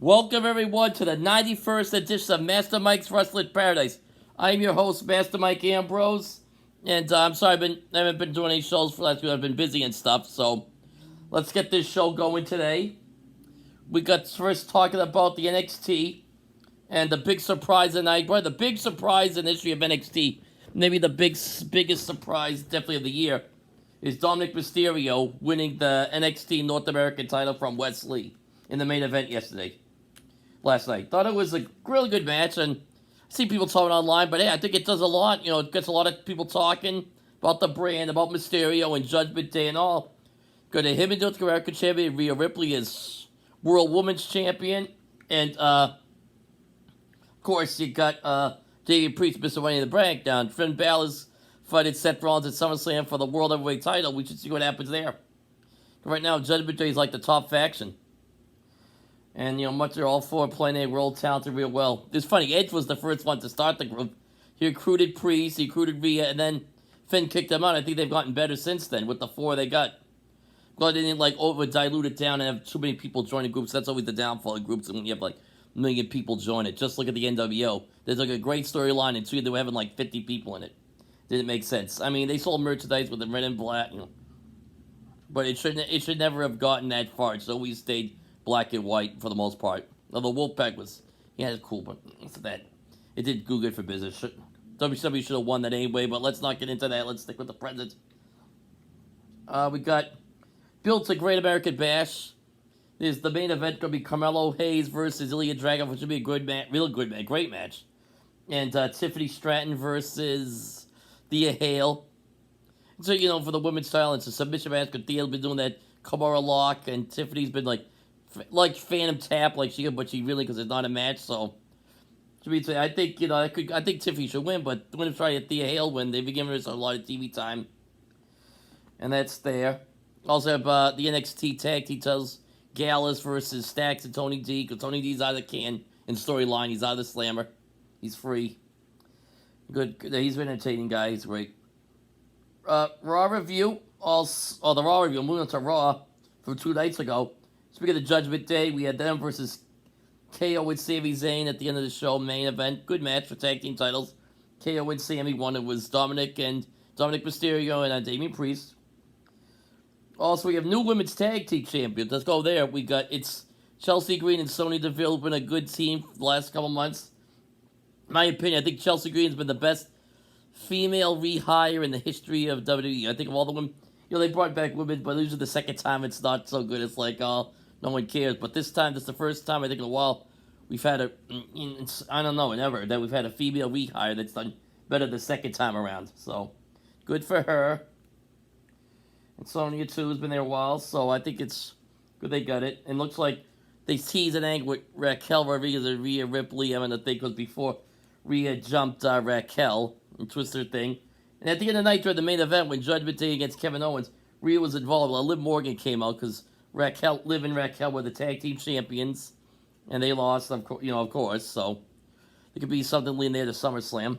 Welcome everyone to the 91st edition of Master Mike's Wrestling Paradise. I'm your host, Master Mike Ambrose, and I'm sorry I haven't been doing any shows for last week. I've been busy and stuff, so let's get this show going today. We got first talking about the NXT and the big surprise tonight. Boy, the big surprise in the history of NXT, maybe the biggest surprise definitely of the year, is Dominik Mysterio winning the NXT North American title from Wesley in the main event last night. Thought it was a really good match, and I see people talking online, but hey, I think it does a lot. You know, it gets a lot of people talking about the brand, about Mysterio and Judgment Day and all. Good to him and North American champion. Rhea Ripley is World Women's Champion, and of course you got Damian Priest, Mr. Money in the Bank down. Finn Balor's fighting Seth Rollins at SummerSlam for the World Heavyweight title. We should see what happens there. Right now, Judgment Day is like the top faction. And, you know, much they're all four playing a role talented real well. It's funny, Edge was the first one to start the group. He recruited Priest, he recruited Rhea, and then Finn kicked them out. I think they've gotten better since then with the four they got. Well, they didn't, over dilute it down and have too many people joining groups. That's always the downfall of groups when you have, 1 million people join it. Just look at the NWO. There's, a great storyline, and they were having, 50 people in it. Didn't make sense. I mean, they sold merchandise with the red and black, But it should never have gotten that far. It's always stayed black and white for the most part. Although Wolfpack was, it's cool, but for that, it did go good for business. WWE should have won that anyway, but let's not get into that. Let's stick with the present. We got built a Great American Bash. There's the main event going to be Carmelo Hayes versus Ilya Dragunov, which should be a good match, real good match, great match. And Tiffany Stratton versus Thea Hale. So, for the women's title, it's a submission match, because Thea's been doing that Kimura lock, and Tiffany's been like Phantom Tap, but she really, because it's not a match, so. I think, I think Tiffany should win, but when it's trying to Thea Hale win, they've been giving her a lot of TV time. And that's there. Also have the NXT Tag Team titles, Gallus versus Stacks and Tony D, because Tony D's out of the can in storyline. He's out of the slammer. He's free. Good. He's an entertaining guy. He's great. Raw review. The Raw review. Moving on to Raw from 2 nights ago. Speaking of Judgment Day, we had them versus KO with Sami Zayn at the end of the show. Main event. Good match for tag team titles. KO and Sami won. It was Dominik Mysterio and Damian Priest. Also, we have new women's tag team champions. Let's go there. It's Chelsea Green and Sonya Deville have been a good team for the last couple months. In my opinion, I think Chelsea Green's been the best female rehire in the history of WWE. I think of all the women, they brought back women, but usually the second time it's not so good. It's no one cares. But this time, this is the first time I think in a while we've had that we've had a female rehire that's done better the second time around. So, good for her. And Sonya, too, has been there a while, so I think it's good they got it. And looks like they teased an angle with Raquel Rodriguez and Rhea Ripley. I think because before Rhea jumped Raquel and twisted her thing. And at the end of the night during the main event, when Judgment Day against Kevin Owens, Rhea was involved. Liv Morgan came out because Liv and Raquel were the tag team champions, and they lost, of course. So there could be something leading there to SummerSlam.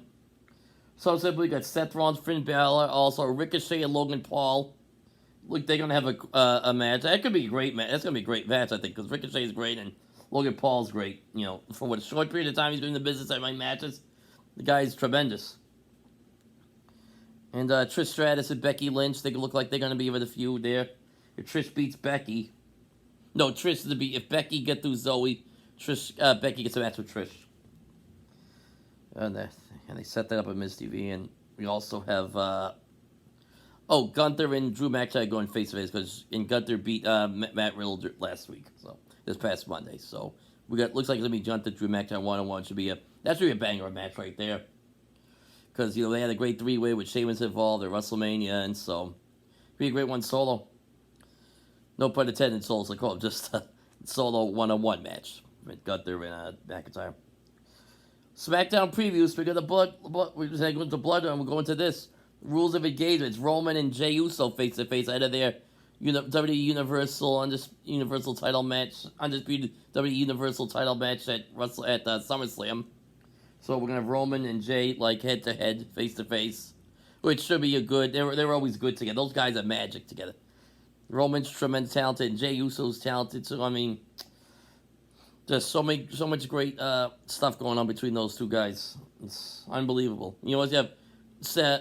So simply, we got Seth Rollins, Finn Balor, also Ricochet and Logan Paul. Look, they're gonna have a match. That could be a great match. That's gonna be a great match, I think, because Ricochet is great and Logan Paul's great. For what a short period of time he's been in the business at my matches, the guy's tremendous. And Trish Stratus and Becky Lynch, they look like they're gonna be with a feud there. If Trish beats Becky, if Becky gets through Zoe, Becky gets a match with Trish. And they set that up at Miz TV, and we also have. Gunther and Drew McIntyre going face-to-face because Gunther beat Matt Riddle last week, so this past Monday. So looks like it's gonna be Gunther, Drew McIntyre 1-on-1. That should be a banger match right there. Because they had a great 3-way with Sheamus involved at WrestleMania, and so it'd be a great one solo. No pun intended, solo. Just a solo 1-on-1 match with Gunther and McIntyre. Smackdown Preview. Speaking of the blood, we're just going to blood, and we'll go into this. Rules of engagement. It's Roman and Jey Uso face-to-face ahead of their WWE Universal title match, undisputed WWE Universal title match at SummerSlam. So we're gonna have Roman and Jey head-to-head, face-to-face, which should be a good. They're always good together. Those guys are magic together. Roman's tremendous talented, and Jey Uso's talented. So There's so much great stuff going on between those two guys. It's unbelievable. You know, as you have,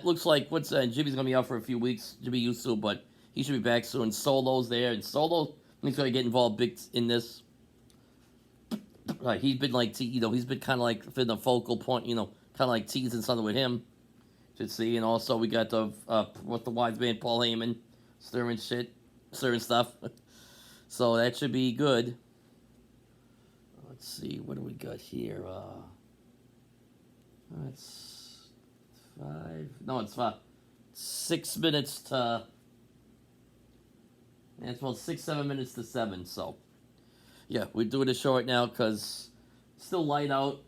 looks like Jimmy's gonna be out for a few weeks. Jimmy Uso, but he should be back soon. Solo's there, and Solo, he's gonna get involved big in this. He's been like, he's been kind of like been the focal point. You know, kind of like teasing something with him. Should see, and also we got the wise man Paul Heyman stirring stuff. So that should be good. Let's see, what do we got here? It's 6 minutes to. Yeah, it's about 7 minutes to 7. So, yeah, we're doing a show right now because it's still light out.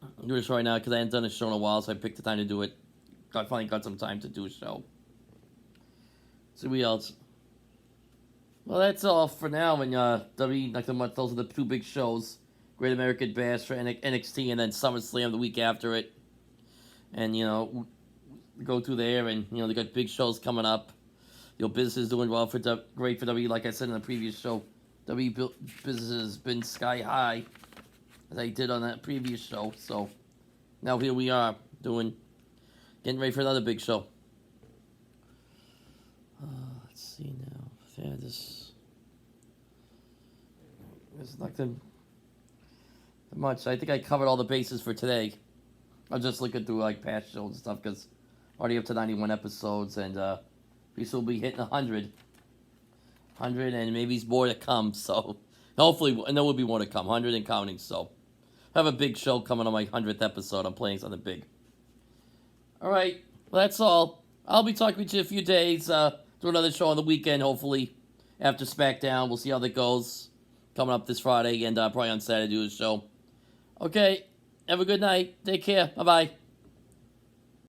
I'm doing a show right now because I hadn't done a show in a while, so I picked the time to do it. I finally got some time to do a show. See what else. Well, that's all for now. And next month, those are the 2 big shows: Great American Bash for NXT, and then SummerSlam the week after it. And go through there, and they got big shows coming up. Business is doing well great for W. Like I said in the previous show, W business has been sky high, as I did on that previous show. So now here we are getting ready for another big show. Let's see now. Yeah, there's nothing much. I think I covered all the bases for today. I'm just looking through like past shows and stuff because already up to 91 episodes, and we still be hitting 100, and maybe more to come. So hopefully, and there will be more to come, 100 and counting. So I have a big show coming on my 100th episode. I'm playing something big. All right, well, that's all. I'll be talking to you in a few days. Do another show on the weekend, hopefully after Smackdown. We'll see how that goes. Coming up this Friday, and probably on Saturday do a show. Okay, have a good night. Take care. Bye-bye.